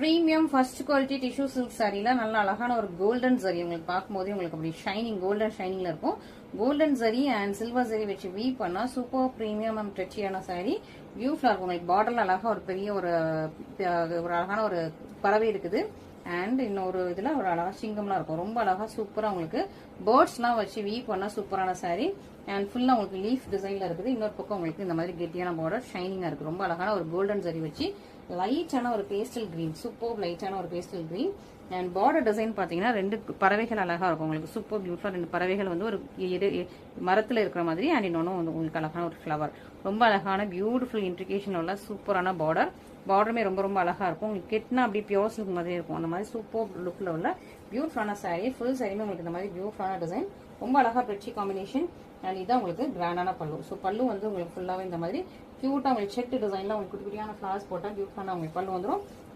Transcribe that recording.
Premium first quality tissue silk சாரீல நல்ல அழகான ஒரு கோல்டன் ஜரி உங்களுக்கு பார்க்கும்போது உங்களுக்கு அப்படி ஷைனிங் கோல்டன் ஷைனிங்ல இருக்கும். Golden zari and silver zari வச்சு வீவ் பண்ணா சூப்பர் பிரீமியம் அண்ட் டச்சியான சாரி. பியூட்டிஃபுல்லா இருக்கும். உங்களுக்கு பார்டர்ல அழகா ஒரு பெரிய ஒரு அழகான ஒரு பறவை இருக்குது. அண்ட் இன்னொரு இதுல ஒரு அழகா சிங்கம்லாம் இருக்கும். ரொம்ப அழகா சூப்பரா உங்களுக்கு பேர்ட்ஸ்லாம் வச்சு வீவ் பண்ணா சூப்பரான சாரி. அண்ட் ஃபுல்லா உங்களுக்கு லீஃப் டிசைன்ல இருக்குது. இன்னொரு பக்கம் உங்களுக்கு இந்த மாதிரி கெட்டியான பார்டர் ஷைனிங்கா இருக்கு. ரொம்ப அழகான ஒரு கோல்டன் ஜரி வச்சு லைட்டான ஒரு பேஸ்டல் கிரீன், சூப்பர் லைட்டான ஒரு pastel green. And border design பாத்தீங்கன்னா 2 பறவைகள் அழகா இருக்கும். உங்களுக்கு சூப்பர் பியூட்டிஃபுல்லா 2 பறவைகள் வந்து ஒரு மரத்துல இருக்கிற மாதிரி. அண்ட் இன்னொன்னு வந்து உங்களுக்கு அழகான ஒரு ஃபிளவர். ரொம்ப அழகான பியூட்டிஃபுல் இன்ட்ரிகேஷன் உள்ள சூப்பரான பார்டர். பார்டருமே ரொம்ப ரொம்ப அழகா இருக்கும். உங்களுக்கு கெட்டினா அப்படி பியோர் சில்க் மாதிரி இருக்கும். அந்த மாதிரி சூப்பர் லுக்ல உள்ள பியூட்டிஃபுல்லான சாரி. ஃபுல் சாரியுமே உங்களுக்கு இந்த மாதிரி பியூட்டிஃபுல்லான டிசைன். ரொம்ப அழகா பெட்சி காம்பினேஷன். அண்ட் இதான் உங்களுக்கு கிராண்டான பல்லு. ஸோ பல்லு வந்து உங்களுக்கு ஃபுல்லாவே இந்த மாதிரி கியூட்டா உங்களுக்கு செட் டிசைன்ல உங்களுக்கு குட்டி குட்டியான ஃபிளவர்ஸ் போட்டா பியூட்டிஃபுல்லான உங்களுக்கு பல்லு வந்துடும்.